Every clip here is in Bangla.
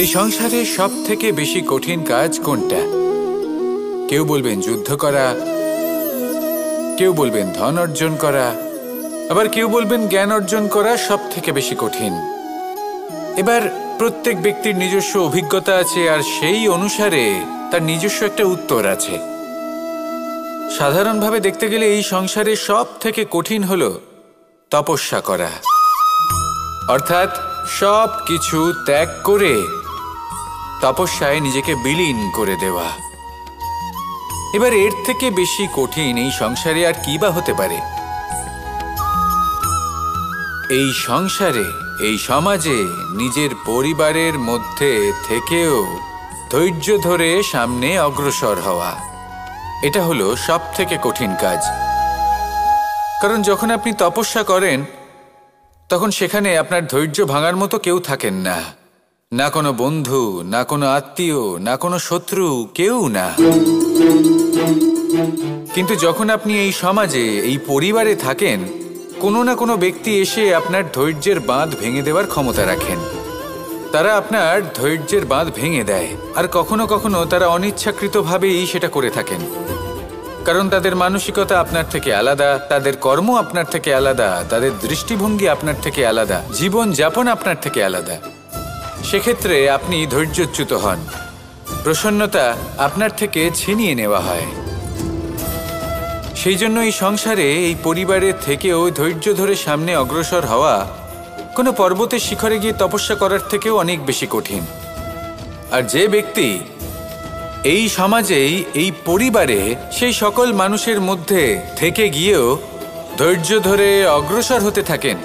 এই সংসারে সব থেকে বেশি কঠিন কাজ কোনটা? কেউ বলবেন যুদ্ধ করা, কেউ বলবেন ধন অর্জন করা, আবার কেউ বলবেন জ্ঞান অর্জন করা সব থেকে বেশি কঠিন। এবার প্রত্যেক ব্যক্তির নিজস্ব অভিজ্ঞতা আছে, আর সেই অনুসারে তার নিজস্ব একটা উত্তর আছে। সাধারণভাবে দেখতে গেলে এই সংসারে সব থেকে কঠিন হলো তপস্যা করা, অর্থাৎ সব কিছু ত্যাগ করে তপস্যায় নিজেকে বিলীন করে দেওয়া। এবার এর থেকে বেশি কঠিন এই সংসারে আর কি বা হতে পারে? এই সংসারে, এই সমাজে, নিজের পরিবারের মধ্যে থেকেও ধৈর্য ধরে সামনে অগ্রসর হওয়া, এটা হলো সব থেকে কঠিন কাজ। কারণ যখন আপনি তপস্যা করেন তখন সেখানে আপনার ধৈর্য ভাঙার মতো কেউ থাকেন না, না কোনো বন্ধু, না কোনো আত্মীয়, না কোনো শত্রু, কেউ না। কিন্তু যখন আপনি এই সমাজে, এই পরিবারে থাকেন, কোনো না কোনো ব্যক্তি এসে আপনার ধৈর্যের বাঁধ ভেঙে দেওয়ার ক্ষমতা রাখেন। তারা আপনার ধৈর্যের বাঁধ ভেঙে দেয়, আর কখনো কখনো তারা অনিচ্ছাকৃতভাবেই সেটা করে থাকেন। কারণ তাদের মানসিকতা আপনার থেকে আলাদা, তাদের কর্ম আপনার থেকে আলাদা, তাদের দৃষ্টিভঙ্গি আপনার থেকে আলাদা, জীবন যাপন আপনার থেকে আলাদা। সেক্ষেত্রে আপনি ধৈর্যচ্যুত হন, প্রসন্নতা আপনার থেকে ছিনিয়ে নেওয়া হয়। সেই জন্য এই সংসারে, এই পরিবারের থেকেও ধৈর্য ধরে সামনে অগ্রসর হওয়া কোনো পর্বতের শিখরে গিয়ে তপস্যা করার থেকেও অনেক বেশি কঠিন। আর যে ব্যক্তি এই সমাজেই, এই পরিবারে, সেই সকল মানুষের মধ্যে থেকে গিয়েও ধৈর্য ধরে অগ্রসর হতে থাকেন,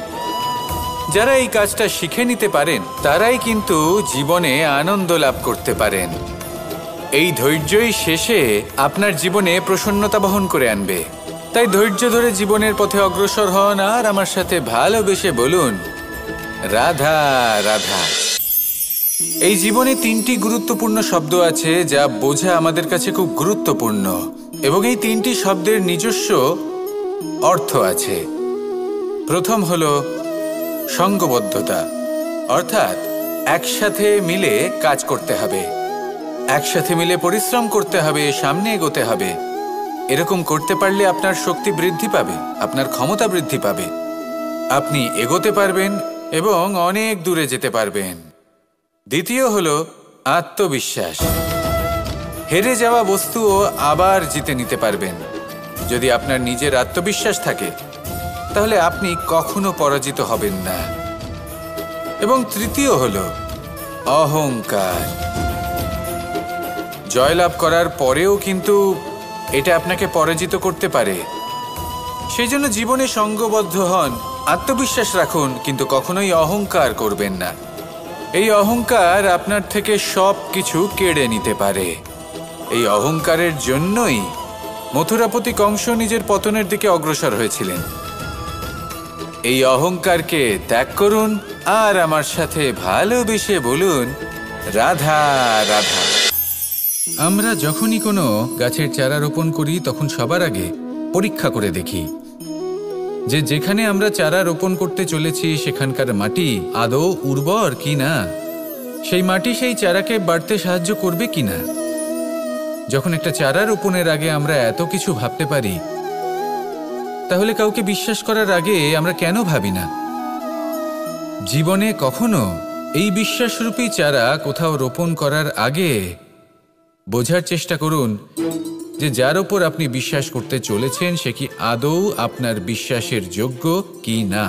যারা এই কাজটা শিখে নিতে পারেন, তারাই কিন্তু জীবনে আনন্দ লাভ করতে পারেন। এই ধৈর্যই শেষে আপনার জীবনে প্রসন্নতা বহন করে আনবে। তাই ধৈর্য ধরে জীবনের পথে অগ্রসর হন, আর আমার সাথে ভালোবেসে বলুন, রাধা রাধা। এই জীবনে তিনটি গুরুত্বপূর্ণ শব্দ আছে যা বোঝা আমাদের কাছে খুব গুরুত্বপূর্ণ, এবং এই তিনটি শব্দের নিজস্ব অর্থ আছে। প্রথম হলো সঙ্গবদ্ধতা, অর্থাৎ একসাথে মিলে কাজ করতে হবে, একসাথে মিলে পরিশ্রম করতে হবে, সামনে এগোতে হবে। এরকম করতে পারলে আপনার শক্তি বৃদ্ধি পাবে, আপনার ক্ষমতা বৃদ্ধি পাবে, আপনি এগোতে পারবেন এবং অনেক দূরে যেতে পারবেন। দ্বিতীয় হলো আত্মবিশ্বাস। হেরে যাওয়া বস্তুও আবার জিতে নিতে পারবেন। যদি আপনার নিজের আত্মবিশ্বাস থাকে তাহলে আপনি কখনো পরাজিত হবেন না। এবং তৃতীয় হলো অহংকার। জয়লাভ করার পরেও কিন্তু এটা আপনাকে পরাজিত করতে পারে। সেই জন্য জীবনে সঙ্গবদ্ধ হন, আত্মবিশ্বাস রাখুন, কিন্তু কখনোই অহংকার করবেন না। এই অহংকার আপনার থেকে সব কিছু কেড়ে নিতে পারে। এই অহংকারের জন্যই মথুরাপতি কংস নিজের পতনের দিকে অগ্রসর হয়েছিলেন। এই অহংকারকে ত্যাগ করুন, আর আমার সাথে ভালোবেসে বলুন, রাধা রাধা। আমরা যখনই কোনো গাছের চারা রোপণ করি তখন সবার আগে পরীক্ষা করে দেখি যে যেখানে আমরা চারা রোপণ করতে চলেছি সেখানকার মাটি আদৌ উর্বর কি না, সেই মাটি সেই চারাকে বাড়তে সাহায্য করবে কিনা। যখন একটা চারা রোপণের আগে আমরা এত কিছু ভাবতে পারি, তাহলে কাউকে বিশ্বাস করার আগে আমরা কেন ভাবি না? জীবনে কখনো এই বিশ্বাসরূপী চারা কোথাও রোপণ করার আগে বোঝার চেষ্টা করুন যে যার ওপর আপনি বিশ্বাস করতে চলেছেন সে কি আদৌ আপনার বিশ্বাসের যোগ্য কি না।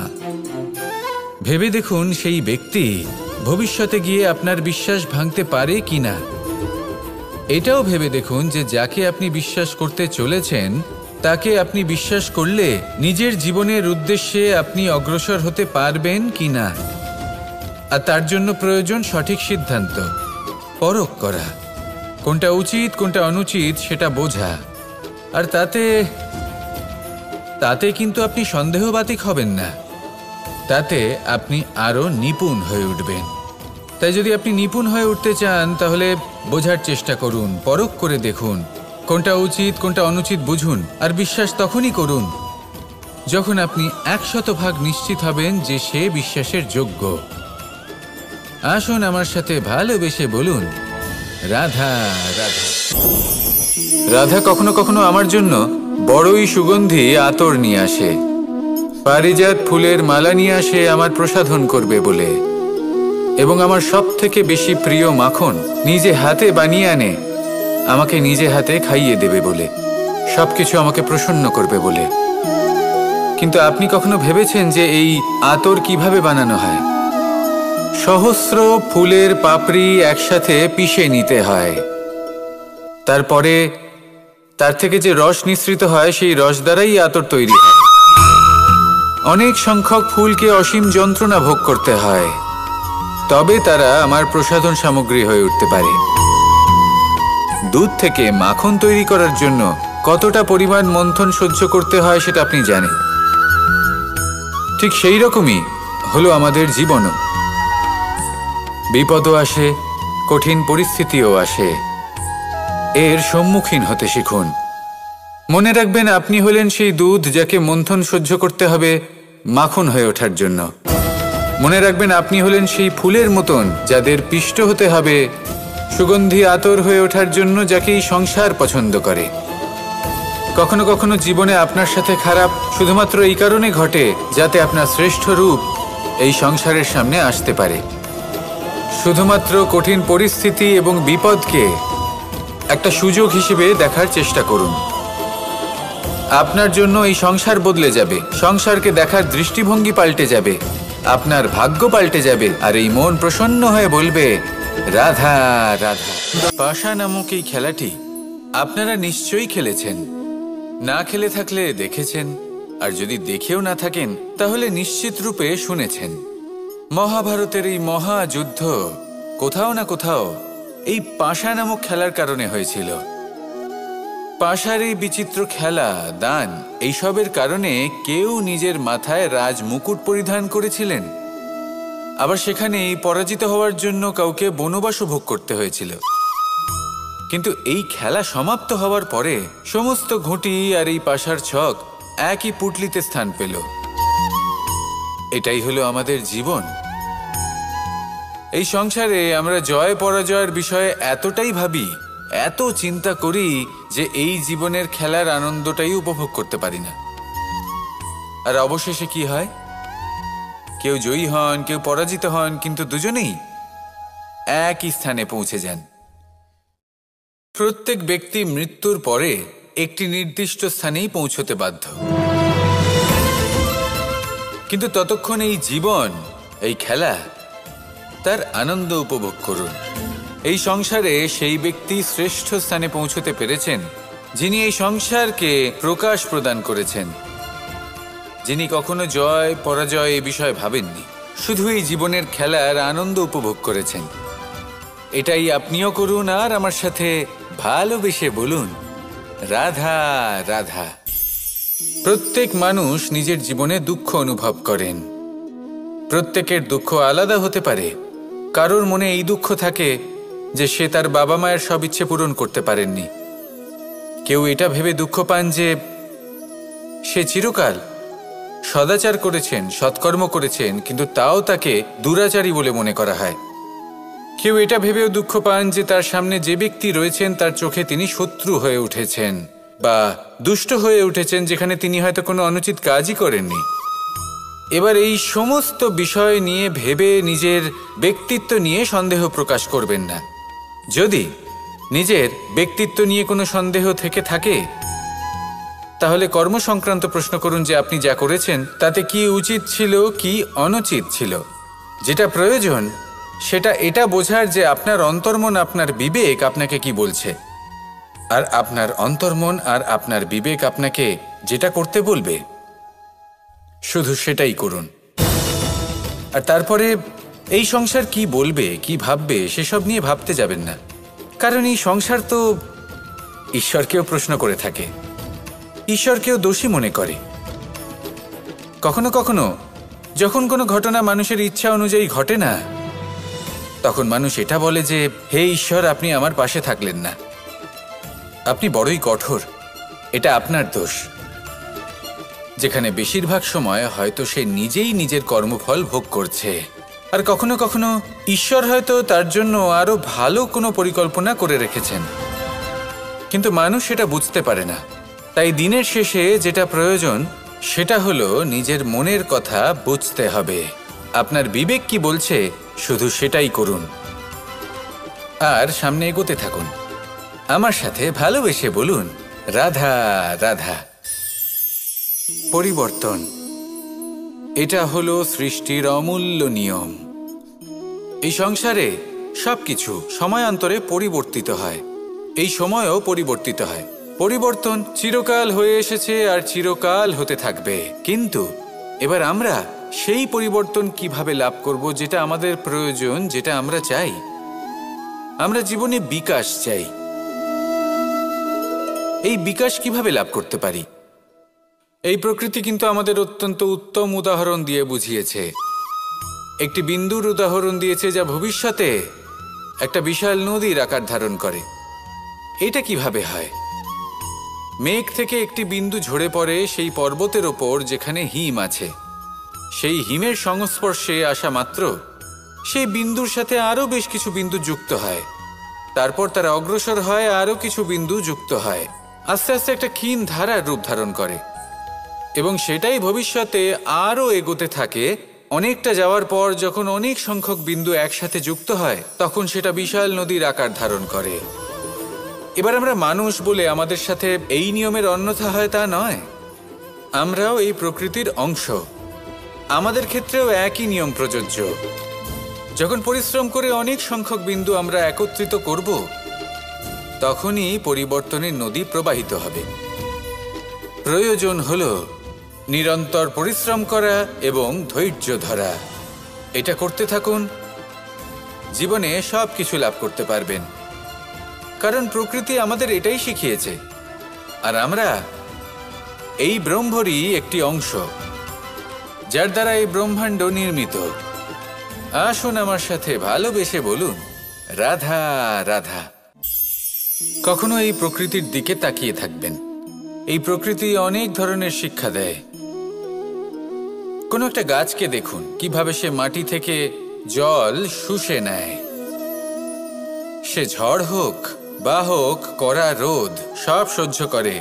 ভেবে দেখুন সেই ব্যক্তি ভবিষ্যতে গিয়ে আপনার বিশ্বাস ভাঙতে পারে কি না। এটাও ভেবে দেখুন যে যাকে আপনি বিশ্বাস করতে চলেছেন তাকে আপনি বিশ্বাস করলে নিজের জীবনের উদ্দেশ্যে আপনি অগ্রসর হতে পারবেন কি না। আর তার জন্য প্রয়োজন সঠিক সিদ্ধান্ত, পরখ করা, কোনটা উচিত কোনটা অনুচিত সেটা বোঝা। আর তাতে কিন্তু আপনি সন্দেহবাতিক হবেন না, তাতে আপনি আরো নিপুণ হয়ে উঠবেন। তাই যদি আপনি নিপুণ হয়ে উঠতে চান তাহলে বোঝার চেষ্টা করুন, পরখ করে দেখুন, কোনটা উচিত কোনটা অনুচিত বুঝুন। আর বিশ্বাস তখনই করুন যখন আপনি 100% নিশ্চিত হবেন যে সে বিশ্বাসের যোগ্য। আসুন আমার সাথে ভালোবেসে বলুন, রাধা রাধা। রাধা কখনো কখনো আমার জন্য বড়ই সুগন্ধি আতর নিয়ে আসে, পারিজাত ফুলের মালা নিয়ে আসে আমার প্রসাধন করবে বলে, এবং আমার সব থেকে বেশি প্রিয় মাখন নিজে হাতে বানিয়ে আনে আমাকে নিজে হাতে খাইয়ে দেবে বলে, সবকিছু আমাকে প্রসন্ন করবে বলে। কিন্তু আপনি কখনো ভেবেছেন যে এই আতর কিভাবে বানানো হয়? সহস্র ফুলের পাপড়ি একসাথে পিষে নিতে হয়, তারপরে তার থেকে যে রস নিঃসৃত হয় সেই রস দ্বারাই আতর তৈরি হয়। অনেক সংখ্যক ফুলকে অসীম যন্ত্রণা ভোগ করতে হয়, তবে তারা আমার প্রসাধন সামগ্রী হয়ে উঠতে পারে। দুধ থেকে মাখন তৈরি করার জন্য কতটা পরিমাণ মন্থন সহ্য করতে হয় সেটা আপনি জানেন। ঠিক সেই রকমই হলো আমাদের জীবনও। বিপদও আসে, কঠিন পরিস্থিতিও আসে, এর সম্মুখীন হতে শিখুন। মনে রাখবেন, আপনি হলেন সেই দুধ যাকে মন্থন সহ্য করতে হবে মাখন হয়ে ওঠার জন্য। মনে রাখবেন, আপনি হলেন সেই ফুলের মতন যাদের পিষ্ট হতে হবে সুগন্ধি আতর হয়ে ওঠার জন্য, যাকেই সংসার পছন্দ করে। কখনো কখনো জীবনে আপনার সাথে খারাপ শুধুমাত্র এই কারণে ঘটে যাতে আপনার শ্রেষ্ঠ রূপ এই সংসারের সামনে আসতে পারে। শুধুমাত্র কঠিন পরিস্থিতি এবং বিপদকে একটা সুযোগ হিসেবে দেখার চেষ্টা করুন। আপনার জন্য এই সংসার বদলে যাবে, সংসারকে দেখার দৃষ্টিভঙ্গি পাল্টে যাবে, আপনার ভাগ্য পাল্টে যাবে, আর এই মন প্রসন্ন হয়ে বলবে, রাধা রাধা। পাশা নামক এই খেলাটি আপনারা নিশ্চয়ই খেলেছেন, না খেলে থাকলে দেখেছেন, আর যদি দেখেও না থাকেন তাহলে নিশ্চিত রূপে শুনেছেন। মহাভারতের এই মহাযুদ্ধ কোথাও না কোথাও এই পাশা নামক খেলার কারণে হয়েছিল। পাশার এই বিচিত্র খেলা, দান, এইসবের কারণে কেউ নিজের মাথায় রাজ মুকুট পরিধান করেছিলেন, আবার সেখানেই পরাজিত হওয়ার জন্য কাউকে বনবাসও ভোগ করতে হয়েছিল। কিন্তু এই খেলা সমাপ্ত হওয়ার পরে সমস্ত ঘুঁটি আর এই পাশার ছক একই পুটলিতে স্থান পেল। এটাই হলো আমাদের জীবন। এই সংসারে আমরা জয় পরাজয়ের বিষয়ে এতটাই ভাবি, এত চিন্তা করি যে এই জীবনের খেলার আনন্দটাই উপভোগ করতে পারি না। আর অবশেষে কি হয়? কেউ জয়ী হন, কেউ পরাজিত হন, কিন্তু দুজনেই একই স্থানে পৌঁছে যান। প্রত্যেক ব্যক্তি মৃত্যুর পরে একটি নির্দিষ্ট স্থানেই পৌঁছতে বাধ্য, কিন্তু ততক্ষণ এই জীবন, এই খেলা, তার আনন্দ উপভোগ করুন। এই সংসারে সেই ব্যক্তি শ্রেষ্ঠ স্থানে পৌঁছতে পেরেছেন যিনি এই সংসারকে প্রকাশ প্রদান করেছেন, যিনি কখনো জয় পরাজয় এ বিষয়ে ভাবেননি, শুধু এই জীবনের খেলার আনন্দ উপভোগ করেছেন। এটাই আপনিও করুন, আর আমার সাথে ভালোবেসে বলুন, রাধা রাধা। প্রত্যেক মানুষ নিজের জীবনে দুঃখ অনুভব করেন। প্রত্যেকের দুঃখ আলাদা হতে পারে। কারোর মনে এই দুঃখ থাকে যে সে তার বাবা মায়ের সব ইচ্ছে পূরণ করতে পারেননি। কেউ এটা ভেবে দুঃখ পান যে সে চিরকাল সদাচার করেছেন, সৎকর্ম করেছেন, কিন্তু তাও তাকে দুরাচারী বলে মনে করা হয়। কেউ এটা ভেবেও দুঃখ পান যে তার সামনে যে ব্যক্তি রয়েছেন তার চোখে তিনি শত্রু হয়ে উঠেছেন বা দুষ্ট হয়ে উঠেছেন, যেখানে তিনি হয়তো কোনো অনুচিত কাজই করেননি। এবার এই সমস্ত বিষয় নিয়ে ভেবে নিজের ব্যক্তিত্ব নিয়ে সন্দেহ প্রকাশ করবেন না। যদি নিজের ব্যক্তিত্ব নিয়ে কোনো সন্দেহ থেকে থাকে তাহলে কর্ম সংক্রান্ত প্রশ্ন করুন যে আপনি যা করেছেন তাতে কি উচিত ছিল, কি অনুচিত ছিল। যেটা প্রয়োজন সেটা এটা বোঝার যে আপনার অন্তর্মন, আপনার বিবেক আপনাকে কি বলছে, আর আপনার অন্তর্মন আর আপনার বিবেক আপনাকে যেটা করতে বলবে শুধু সেটাই করুন। আর তারপরে এই সংসার কি বলবে, কি ভাববে সেসব নিয়ে ভাবতে যাবেন না, কারণ এই সংসার তো ঈশ্বরকেও প্রশ্ন করে থাকে, ঈশ্বরকেও দোষী মনে করে। কখনো কখনো যখন কোনো ঘটনা মানুষের ইচ্ছা অনুযায়ী ঘটে না, তখন মানুষ এটা বলে যে হে ঈশ্বর, আপনি আমার পাশে থাকলেন না, আপনি বড়ই কঠোর, এটা আপনার দোষ। যেখানে বেশিরভাগ সময় হয়তো সে নিজেই নিজের কর্মফল ভোগ করছে, আর কখনো কখনো ঈশ্বর হয়তো তার জন্য আরো ভালো কোনো পরিকল্পনা করে রেখেছেন, কিন্তু মানুষ সেটা বুঝতে পারে না। তাই দিনের শেষে যেটা প্রয়োজন সেটা হলো নিজের মনের কথা বুঝতে হবে। আপনার বিবেক কি বলছে শুধু সেটাই করুন আর সামনে এগোতে থাকুন। আমার সাথে ভালোবেসে বলুন, রাধা রাধা। পরিবর্তন, এটা হলো সৃষ্টির অমূল্য নিয়ম। এই সংসারে সবকিছু সময়ান্তরে পরিবর্তিত হয়, এই সময়ও পরিবর্তিত হয়। পরিবর্তন চিরকাল হয়ে এসেছে আর চিরকাল হতে থাকবে, কিন্তু এবার আমরা সেই পরিবর্তন কিভাবে লাভ করব যেটা আমাদের প্রয়োজন, যেটা আমরা চাই। আমরা জীবনে বিকাশ চাই। এই বিকাশ কিভাবে লাভ করতে পারি? এই প্রকৃতি কিন্তু আমাদের অত্যন্ত উত্তম উদাহরণ দিয়ে বুঝিয়েছে। একটি বিন্দুর উদাহরণ দিয়েছে যা ভবিষ্যতে একটা বিশাল নদীর আকার ধারণ করে। এটা কিভাবে হয়? মেঘ থেকে একটি বিন্দু ঝরে পড়ে সেই পর্বতের ওপর যেখানে হিম আছে। সেই হিমের সংস্পর্শে আসা মাত্র সেই বিন্দুর সাথে আরও বেশ কিছু বিন্দু যুক্ত হয়। তারপর তারা অগ্রসর হয়, আরও কিছু বিন্দু যুক্ত হয়, আস্তে আস্তে একটা ক্ষীণ ধারার রূপ ধারণ করে এবং সেটাই ভবিষ্যতে আরও এগোতে থাকে। অনেকটা যাওয়ার পর যখন অনেক সংখ্যক বিন্দু একসাথে যুক্ত হয় তখন সেটা বিশাল নদীর আকার ধারণ করে। এবার আমরা মানুষ বলে আমাদের সাথে এই নিয়মের অন্যথা হয় তা নয়। আমরাও এই প্রকৃতির অংশ, আমাদের ক্ষেত্রেও একই নিয়ম প্রযোজ্য। যখন পরিশ্রম করে অনেক সংখ্যক বিন্দু আমরা একত্রিত করব তখনই পরিবর্তনের নদী প্রবাহিত হবে। প্রয়োজন হলো নিরন্তর পরিশ্রম করা এবং ধৈর্য ধরা। এটা করতে থাকুন, জীবনে সব কিছু লাভ করতে পারবেন, কারণ প্রকৃতি আমাদের এটাই শিখিয়েছে। আর আমরা এই ব্রহ্মরই একটি অংশ, যার দ্বারা এই ব্রহ্মাণ্ড নির্মিত। আসুন আমার সাথে ভালোবেসে বলুন, রাধা রাধা। কখনো এই প্রকৃতির দিকে তাকিয়ে থাকবেন। এই প্রকৃতি অনেক ধরনের শিক্ষা দেয়। কোনো একটা গাছকে দেখুন কিভাবে সে মাটি থেকে জল শুষে নেয়। সে ঝড় হোক বা হোক কড়া রোদ সব সহ্য করে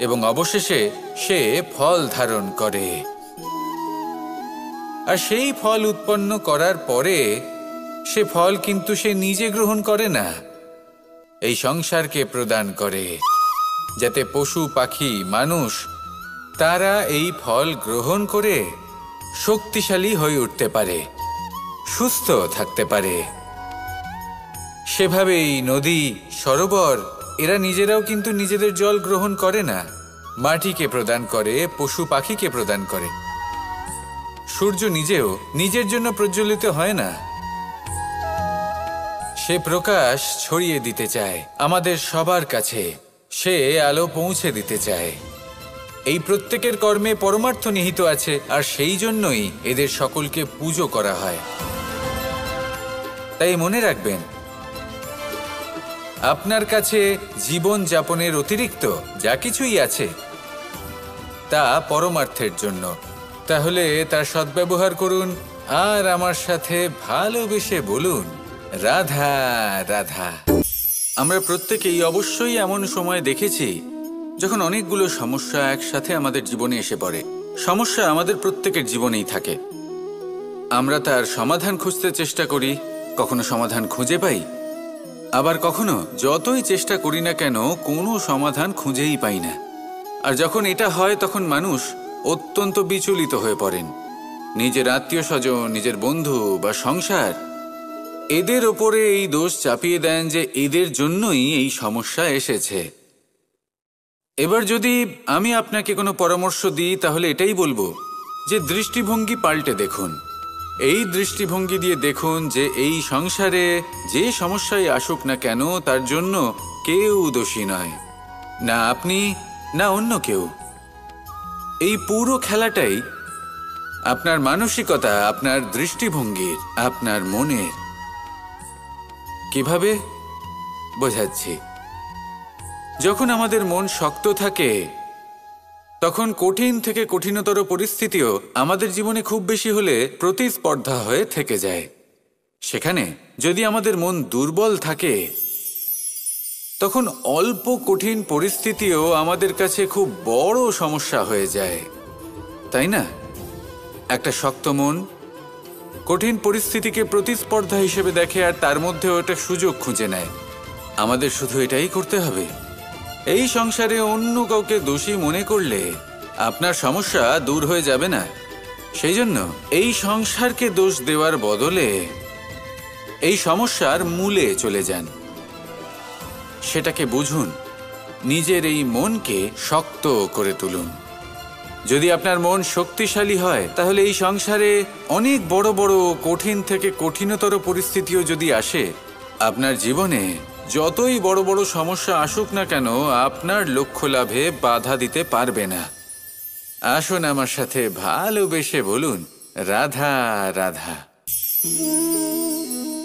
এবং অবশেষে সে ফল ধারণ করে। আর সেই ফল উৎপন্ন করার পরে সে ফল কিন্তু সে নিজে গ্রহণ করে না, এই সংসারকে প্রদান করে, যাতে পশু পাখি মানুষ তারা এই ফল গ্রহণ করে শক্তিশালী হয়ে উঠতে পারে, সুস্থ থাকতে পারে। সেভাবেই নদী, সরোবর এরা নিজেরাও কিন্তু নিজেদের জল গ্রহণ করে না, মাটিকে প্রদান করে, পশু পাখিকে প্রদান করে। সূর্য নিজেও নিজের জন্য প্রজ্বলিত হয় না, সে প্রকাশ ছড়িয়ে দিতে চায় আমাদের সবার কাছে, সে আলো পৌঁছে দিতে চায়। এই প্রত্যেকের কর্মে পরমার্থ নিহিত আছে, আর সেই জন্যই এদের সকলকে পুজো করা হয়। তাই মনে রাখবেন, আপনার কাছে জীবন যাপনের অতিরিক্ত যা কিছুই আছে তা পরমার্থের জন্য। তাহলে তার সদ্ব্যবহার করুন আর আমার সাথে ভালোবেসে বলুন, রাধা রাধা। আমরা প্রত্যেকেই অবশ্যই এমন সময় দেখেছি যখন অনেকগুলো সমস্যা একসাথে আমাদের জীবনে এসে পড়ে। সমস্যা আমাদের প্রত্যেকের জীবনেই থাকে। আমরা তার সমাধান খুঁজতে চেষ্টা করি, কখনো সমাধান খুঁজে পাই, আবার কখনো যতই চেষ্টা করি না কেন কোনো সমাধান খুঁজেই পাই না। আর যখন এটা হয় তখন মানুষ অত্যন্ত বিচলিত হয়ে পড়েন। নিজের আত্মীয় স্বজন, নিজের বন্ধু বা সংসার এদের ওপরে এই দোষ চাপিয়ে দেন যে এদের জন্যই এই সমস্যা এসেছে। এবার যদি আমি আপনাকে কোনো পরামর্শ দিই তাহলে এটাই বলবো যে দৃষ্টিভঙ্গি পাল্টে দেখুন। এই দৃষ্টিভঙ্গি দিয়ে দেখুন যে এই সংসারে যে সমস্যায় আসুক না কেন তার জন্য কেউ দোষী নয়, না আপনি না অন্য কেউ। এই পুরো খেলাটাই আপনার মানসিকতা, আপনার দৃষ্টিভঙ্গির, আপনার মনের। কিভাবে বোঝাচ্ছি? যখন আমাদের মন শক্ত থাকে তখন কঠিন থেকে কঠিনতর পরিস্থিতিও আমাদের জীবনে খুব বেশি হলে প্রতিস্পর্ধা হয়ে থেকে যায়। সেখানে যদি আমাদের মন দুর্বল থাকে, তখন অল্প কঠিন পরিস্থিতিও আমাদের কাছে খুব বড় সমস্যা হয়ে যায়, তাই না? একটা শক্ত মন কঠিন পরিস্থিতিকে প্রতিস্পর্ধা হিসেবে দেখে আর তার মধ্যেও একটা সুযোগ খুঁজে নেয়। আমাদের শুধু এটাই করতে হবে। এই সংসারে অন্য কাউকে দোষী মনে করলে আপনার সমস্যা দূর হয়ে যাবে না। সেই জন্য এই সংসারকে দোষ দেওয়ার বদলে এই সমস্যার মূলে চলে যান, সেটাকে বুঝুন, নিজের এই মনকে শক্ত করে তুলুন। যদি আপনার মন শক্তিশালী হয়, তাহলে এই সংসারে অনেক বড় বড় কঠিন থেকে কঠিনতর পরিস্থিতিও যদি আসে, আপনার জীবনে যতই বড় বড় সমস্যা আসুক না কেন, আপনার লক্ষ্য লাভে বাধা দিতে পারবে না। আসুন আমার সাথে ভালোবেসে বলুন, রাধা রাধা।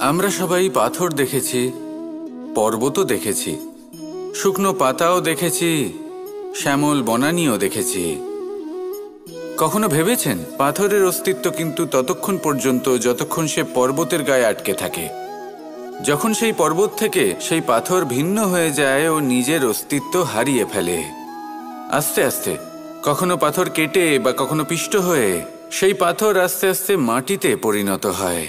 আমরা সবাই পাথর দেখেছি, পর্বতও দেখেছি, শুকনো পাতাও দেখেছি, শ্যামল বনানীও দেখেছি। কখনো ভেবেছেন পাথরের অস্তিত্ব কিন্তু ততক্ষণ পর্যন্ত যতক্ষণ সে পর্বতের গায়ে আটকে থাকে। যখন সেই পর্বত থেকে সেই পাথর ভিন্ন হয়ে যায় ও নিজের অস্তিত্ব হারিয়ে ফেলে। আস্তে আস্তে কখনো পাথর কেটে বা কখনো পিষ্ট হয়ে সেই পাথর আস্তে আস্তে মাটিতে পরিণত হয়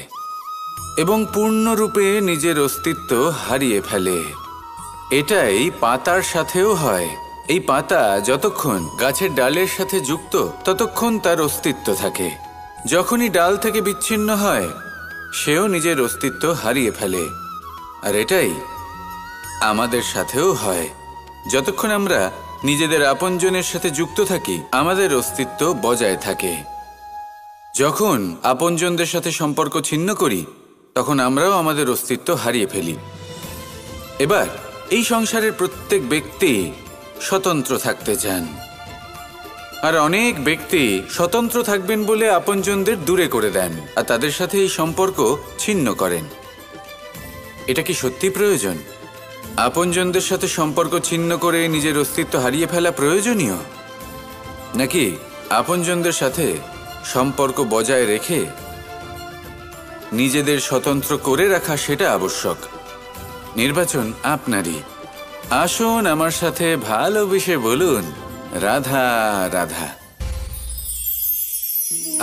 এবং পূর্ণরূপে নিজের অস্তিত্ব হারিয়ে ফেলে। এটাই পাতার সাথেও হয়। এই পাতা যতক্ষণ গাছের ডালের সাথে যুক্ত ততক্ষণ তার অস্তিত্ব থাকে। যখনই ডাল থেকে বিচ্ছিন্ন হয়, সেও নিজের অস্তিত্ব হারিয়ে ফেলে। আর এটাই আমাদের সাথেও হয়। যতক্ষণ আমরা নিজেদের আপনজনের সাথে যুক্ত থাকি, আমাদের অস্তিত্ব বজায় থাকে। যখন আপনজনদের সাথে সম্পর্ক ছিন্ন করি, তখন আমরাও আমাদের অস্তিত্ব হারিয়ে ফেলি। এবার এই সংসারের প্রত্যেক ব্যক্তি স্বতন্ত্র থাকতে চান, আর অনেক ব্যক্তি স্বতন্ত্র থাকবেন বলে আপনজনদের দূরে করে দেন আর তাদের সাথে এই সম্পর্ক ছিন্ন করেন। এটা কি সত্যি প্রয়োজন? আপনজনদের সাথে সম্পর্ক ছিন্ন করে নিজের অস্তিত্ব হারিয়ে ফেলা প্রয়োজনীয়, নাকি আপনজনদের সাথে সম্পর্ক বজায় রেখে নিজেদের স্বতন্ত্র করে রাখা সেটা আবশ্যক? নির্বাচন আপনারই। আসুন আমার সাথে ভালোবেসে বলুন, রাধা রাধা।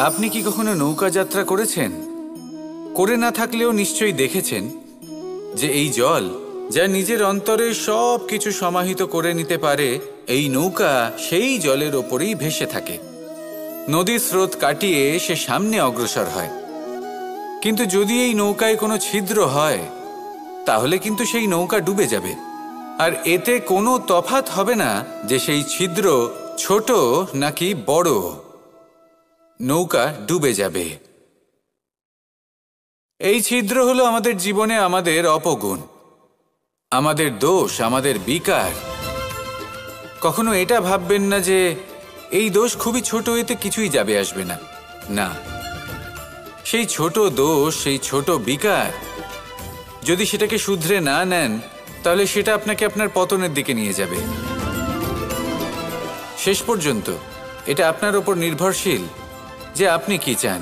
আপনি কি কখনো নৌকা যাত্রা করেছেন? করে না থাকলেও নিশ্চয়ই দেখেছেন যে এই জল যা নিজের অন্তরে সব কিছু সমাহিত করে নিতে পারে, এই নৌকা সেই জলের ওপরেই ভেসে থাকে। নদীর স্রোত কাটিয়ে সে সামনে অগ্রসর হয়। কিন্তু যদি এই নৌকায় কোনো ছিদ্র হয়, তাহলে কিন্তু সেই নৌকা ডুবে যাবে। আর এতে কোনো তফাৎ হবে না যে সেই ছিদ্র ছোট নাকি বড়, নৌকা ডুবে যাবে। এই ছিদ্র হলো আমাদের জীবনে আমাদের অপগুণ, আমাদের দোষ, আমাদের বিকার। কখনো এটা ভাববেন না যে এই দোষ খুবই ছোট, এতে কিছুই যাবে আসবে না। না, সেই ছোট দোষ, সেই ছোট বিকার যদি সেটাকে শুধরে না নেন, তাহলে সেটা আপনাকে আপনার পতনের দিকে নিয়ে যাবে। শেষ পর্যন্ত এটা আপনার ওপর নির্ভরশীল যে আপনি কি চান।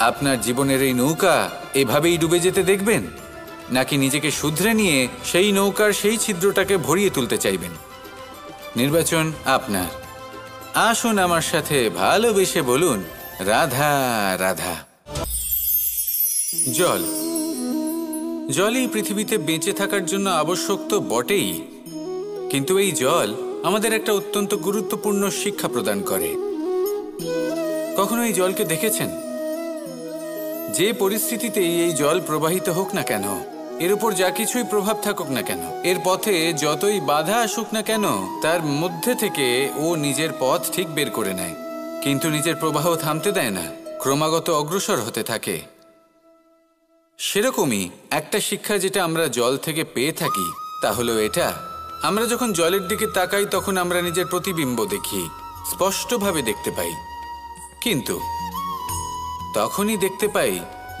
আপনার জীবনের এই নৌকা এভাবেই ডুবে যেতে দেখবেন, নাকি নিজেকে শুধরে নিয়ে সেই নৌকার সেই ছিদ্রটাকে ভরিয়ে তুলতে চাইবেন? নির্বাচন আপনার। আসুন আমার সাথে ভালোবেসে বলুন, রাধা রাধা। জল, জলই পৃথিবীতে বেঁচে থাকার জন্য আবশ্যক তো বটেই, কিন্তু এই জল আমাদের একটা অত্যন্ত গুরুত্বপূর্ণ শিক্ষা প্রদান করে। কখনো এই জলকে দেখেছেন? যে পরিস্থিতিতেই এই জল প্রবাহিত হোক না কেন, এর উপর যা কিছুই প্রভাব থাকুক না কেন, এর পথে যতই বাধা আসুক না কেন, তার মধ্যে থেকে ও নিজের পথ ঠিক বের করে নেয়, কিন্তু নিজের প্রবাহ থামতে দেয় না, ক্রমাগত অগ্রসর হতে থাকে। সেরকমই একটা শিক্ষা যেটা আমরা জল থেকে পেয়ে থাকি, তা হলো এটা: আমরা যখন জলের দিকে তাকাই, তখন আমরা নিজের প্রতিবিম্ব দেখি, স্পষ্টভাবে দেখতে পাই। কিন্তু তখনই দেখতে পাই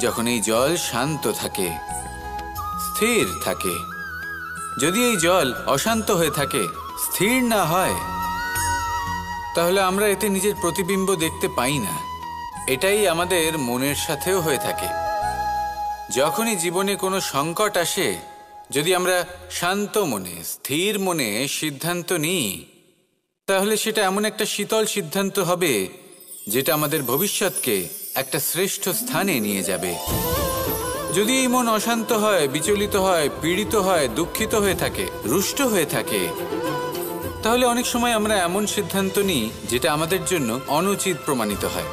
যখন এই জল শান্ত থাকে, স্থির থাকে। যদি এই জল অশান্ত হয়ে থাকে, স্থির না হয়, তাহলে আমরা এতে নিজের প্রতিবিম্ব দেখতে পাই না। এটাই আমাদের মনের সাথেও হয়ে থাকে। যখনই জীবনে কোনো সংকট আসে, যদি আমরা শান্ত মনে, স্থির মনে সিদ্ধান্ত নিই, তাহলে সেটা এমন একটা শীতল সিদ্ধান্ত হবে যেটা আমাদের ভবিষ্যৎকে একটা শ্রেষ্ঠ স্থানে নিয়ে যাবে। যদি এই মন অশান্ত হয়, বিচলিত হয়, পীড়িত হয়, দুঃখিত হয়ে থাকে, রুষ্ট হয়ে থাকে, তাহলে অনেক সময় আমরা এমন সিদ্ধান্ত নিই যেটা আমাদের জন্য অনুচিত প্রমাণিত হয়।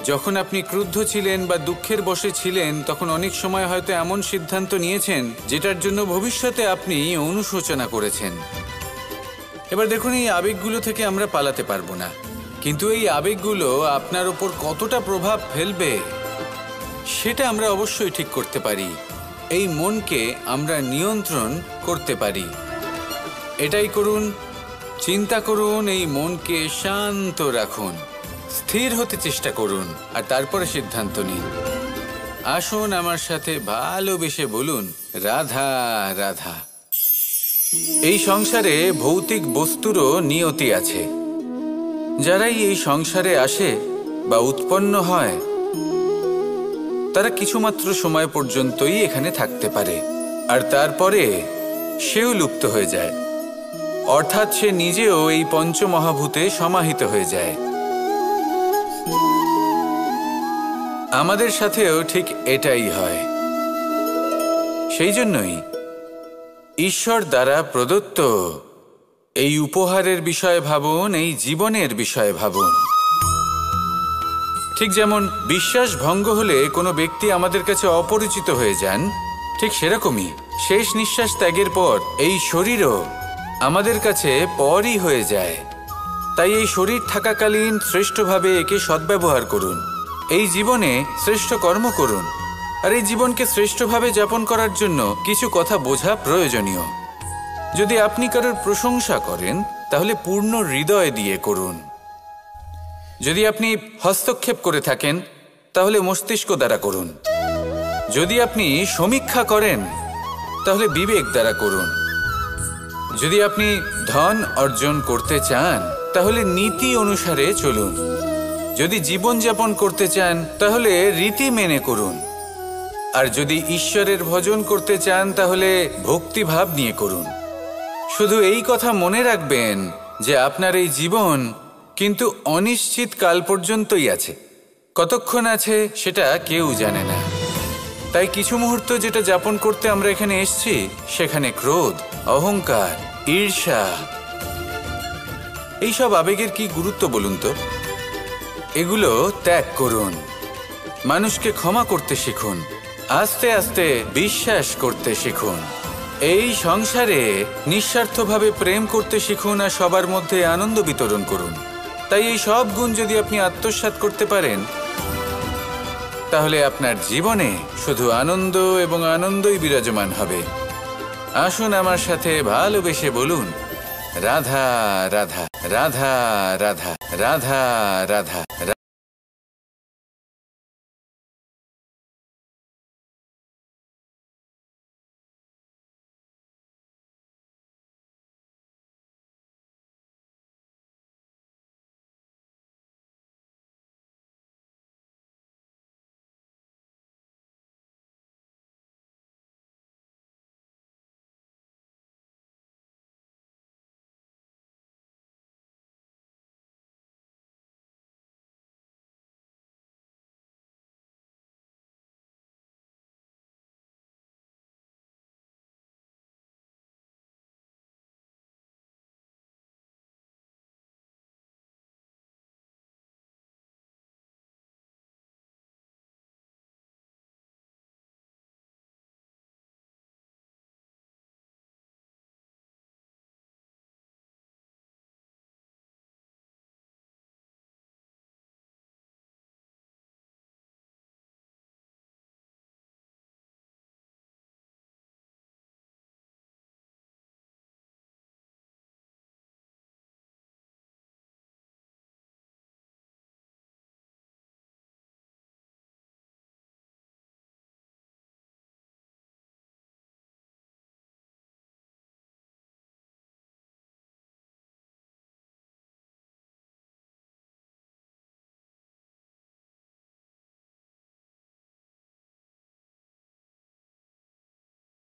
যখন আপনি ক্রুদ্ধ ছিলেন বা দুঃখের বশে ছিলেন, তখন অনেক সময় হয়তো এমন সিদ্ধান্ত নিয়েছেন যেটার জন্য ভবিষ্যতে আপনি অনুশোচনা করেছেন। এবার দেখুন, এই আবেগগুলো থেকে আমরা পালাতে পারবো না, কিন্তু এই আবেগগুলো আপনার ওপর কতটা প্রভাব ফেলবে সেটা আমরা অবশ্যই ঠিক করতে পারি। এই মনকে আমরা নিয়ন্ত্রণ করতে পারি। এটাই করুন, চিন্তা করুন, এই মনকে শান্ত রাখুন, স্থির হতে চেষ্টা করুন, আর তারপরে সিদ্ধান্ত নিন। আসুন আমার সাথে ভালোবেসে বলুন, রাধা রাধা। এই সংসারে ভৌতিক বস্তুরও নিয়তি আছে। যারাই এই সংসারে আসে বা উৎপন্ন হয়, তারা কিছুমাত্র সময় পর্যন্তই এখানে থাকতে পারে, আর তারপরে সেও লুপ্ত হয়ে যায়, অর্থাৎ সে নিজেও এই পঞ্চমহাভূতে সমাহিত হয়ে যায়। আমাদের সাথেও ঠিক এটাই হয়। সেই জন্যই ঈশ্বর দ্বারা প্রদত্ত এই উপহারের বিষয়ে ভাবুন, এই জীবনের বিষয়ে ভাবুন। ঠিক যেমন বিশ্বাস ভঙ্গ হলে কোনো ব্যক্তি আমাদের কাছে অপরিচিত হয়ে যান, ঠিক সেরকমই শেষ নিঃশ্বাস ত্যাগের পর এই শরীরও আমাদের কাছে পরই হয়ে যায়। তাই এই শরীর থাকাকালীন শ্রেষ্ঠভাবে একে সদ্ব্যবহার করুন, এই জীবনে শ্রেষ্ঠ কর্ম করুন, আর এই জীবনকে শ্রেষ্ঠভাবে যাপন করার জন্য কিছু কথা বোঝা প্রয়োজনীয়। যদি আপনি কারোর প্রশংসা করেন, তাহলে পূর্ণ হৃদয় দিয়ে করুন। যদি আপনি হস্তক্ষেপ করে থাকেন, তাহলে মস্তিষ্ক দ্বারা করুন। যদি আপনি সমীক্ষা করেন, তাহলে বিবেক দ্বারা করুন। যদি আপনি ধন অর্জন করতে চান, তাহলে নীতি অনুসারে চলুন। যদি জীবনযাপন করতে চান, তাহলে রীতি মেনে করুন। আর যদি ঈশ্বরের ভজন করতে চান, তাহলে ভক্তিভাব নিয়ে করুন। শুধু এই কথা মনে রাখবেন যে আপনার এই জীবন কিন্তু অনিশ্চিত কাল পর্যন্তই আছে। কতক্ষণ আছে সেটা কেউ জানে না। তাই কিছু মুহূর্ত যেটা যাপন করতে আমরা এখানে এসেছি, সেখানে ক্রোধ, অহংকার, ঈর্ষা, এইসব আবেগের কি গুরুত্ব বলুন তো? এগুলো ত্যাগ করুন। মানুষকে ক্ষমা করতে শিখুন, আস্তে আস্তে বিশ্বাস করতে শিখুন। এই সংসারে নিঃস্বার্থভাবে প্রেম করতে শিখুন, আর সবার মধ্যে আনন্দ বিতরণ করুন। তাই এই সব গুণ যদি আপনি আত্মসাৎ করতে পারেন, তাহলে আপনার জীবনে শুধু আনন্দ এবং আনন্দই বিরাজমান হবে। আসুন আমার সাথে ভালোবেসে বলুন, রাধা রাধা, রাধা রাধা, রাধা রাধা।